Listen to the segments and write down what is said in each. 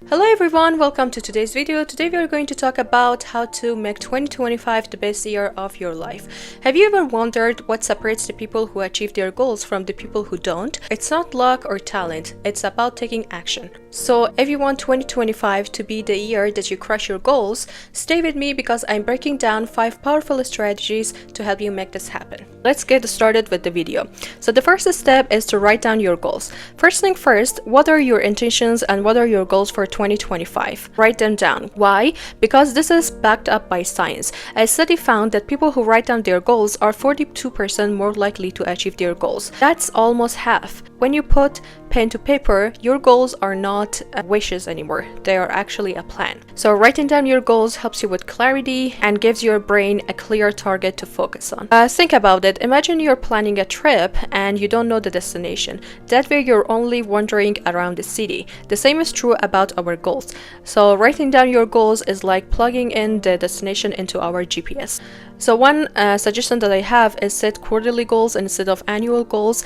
Hello everyone, welcome to today's video. Today we are going to talk about how to make 2025 the best year of your life. Have you ever wondered what separates the people who achieve their goals from the people who don't? It's not luck or talent, it's about taking action. So if you want 2025 to be the year that you crush your goals, stay with me because I'm breaking down 5 powerful strategies to help you make this happen. Let's get started with the video. So the first step is to write down your goals. First thing first, what are your intentions and what are your goals for 2025? Write them down. Why? Because this is backed up by science. A study found that people who write down their goals are 42% more likely to achieve their goals. That's almost half. When you put pen to paper, your goals are not wishes anymore. They are actually a plan. So writing down your goals helps you with clarity and gives your brain a clear target to focus on. Think about it. Imagine you're planning a trip and you don't know the destination. That way you're only wandering around the city. The same is true about our goals. So writing down your goals is like plugging in the destination into our GPS. So one suggestion that I have is set quarterly goals instead of annual goals,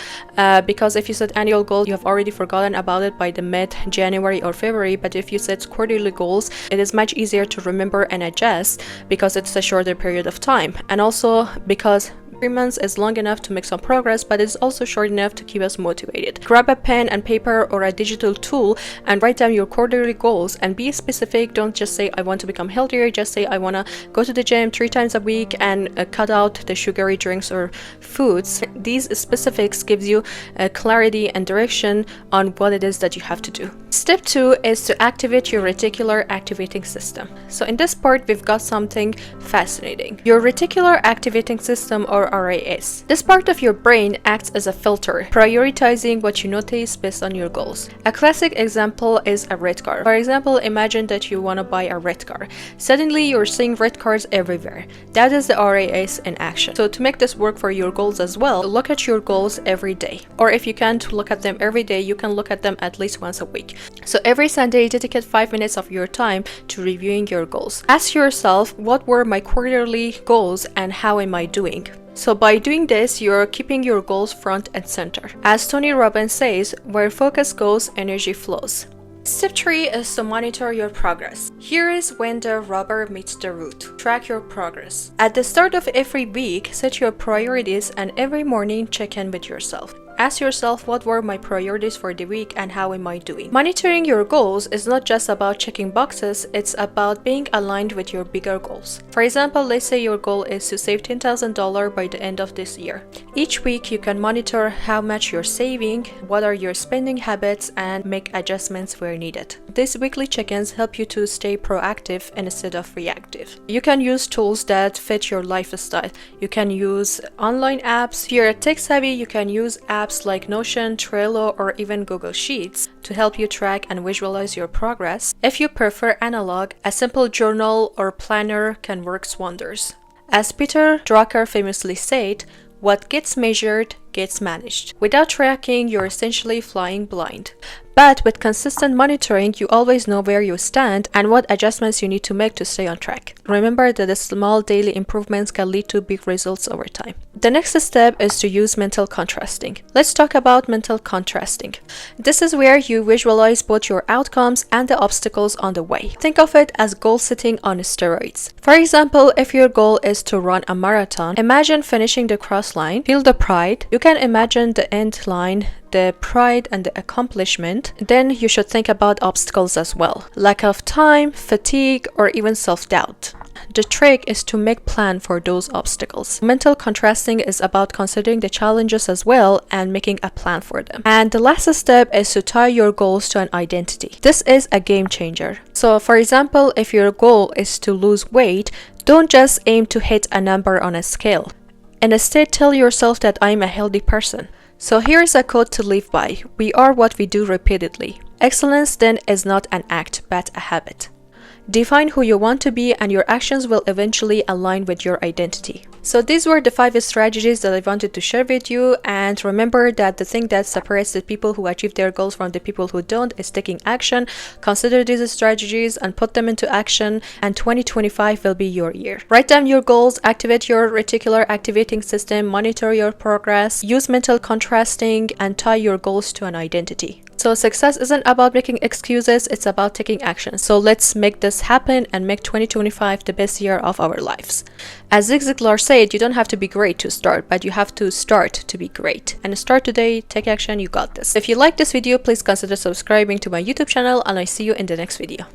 because if you set annual goals, you have already forgotten about it by the mid-January or February, but if you set quarterly goals, it is much easier to remember and adjust because it's a shorter period of time, and also because 3 months is long enough to make some progress, but it's also short enough to keep us motivated. Grab a pen and paper or a digital tool and write down your quarterly goals and be specific. Don't just say I want to become healthier, just say I want to go to the gym 3 times a week and cut out the sugary drinks or foods. These specifics gives you clarity and direction on what it is that you have to do. Step 2 is to activate your reticular activating system. So in this part we've got something fascinating. Your reticular activating system, or RAS. This part of your brain acts as a filter, prioritizing what you notice based on your goals. A classic example is a red car. For example, imagine that you want to buy a red car. Suddenly you're seeing red cars everywhere. That is the RAS in action. So to make this work for your goals as well, look at your goals every day. Or if you can't look at them every day, you can look at them at least once a week. So every Sunday, dedicate 5 minutes of your time to reviewing your goals. Ask yourself, what were my quarterly goals and how am I doing? So by doing this, you're keeping your goals front and center. As Tony Robbins says, where focus goes, energy flows. Step 3 is to monitor your progress. Here is when the rubber meets the road. Track your progress. At the start of every week, set your priorities and every morning check in with yourself. Ask yourself, what were my priorities for the week and how am I doing? Monitoring your goals is not just about checking boxes, it's about being aligned with your bigger goals. For example, let's say your goal is to save $10,000 by the end of this year. Each week you can monitor how much you're saving, what are your spending habits, and make adjustments where needed. These weekly check-ins help you to stay proactive instead of reactive. You can use tools that fit your lifestyle. You can use online apps. If you're tech savvy, you can use apps like Notion, Trello, or even Google Sheets to help you track and visualize your progress. If you prefer analog, a simple journal or planner can work wonders. As Peter Drucker famously said, what gets measured gets managed. Without tracking, you're essentially flying blind. But with consistent monitoring, you always know where you stand and what adjustments you need to make to stay on track. Remember that the small daily improvements can lead to big results over time. The next step is to use mental contrasting. Let's talk about mental contrasting. This is where you visualize both your outcomes and the obstacles on the way. Think of it as goal setting on steroids. For example, if your goal is to run a marathon, imagine finishing the cross line, feel the pride. You can imagine the end line, the pride and the accomplishment. Then you should think about obstacles as well. Lack of time, fatigue, or even self-doubt. The trick is to make plan for those obstacles. Mental contrasting is about considering the challenges as well and making a plan for them. And the last step is to tie your goals to an identity. This is a game changer. So for example, if your goal is to lose weight, don't just aim to hit a number on a scale. Instead, tell yourself that I'm a healthy person. So here's a quote to live by. We are what we do repeatedly. Excellence then is not an act, but a habit. Define who you want to be and your actions will eventually align with your identity. So these were the 5 strategies that I wanted to share with you, and remember that the thing that separates the people who achieve their goals from the people who don't is taking action. Consider these strategies and put them into action, and 2025 will be your year. Write down your goals, activate your reticular activating system, monitor your progress, use mental contrasting, and tie your goals to an identity. So success isn't about making excuses, it's about taking action. So let's make this happen and make 2025 the best year of our lives. As Zig Ziglar said, you don't have to be great to start, but you have to start to be great. And start today, take action, you got this. If you like this video, please consider subscribing to my YouTube channel, and I see you in the next video.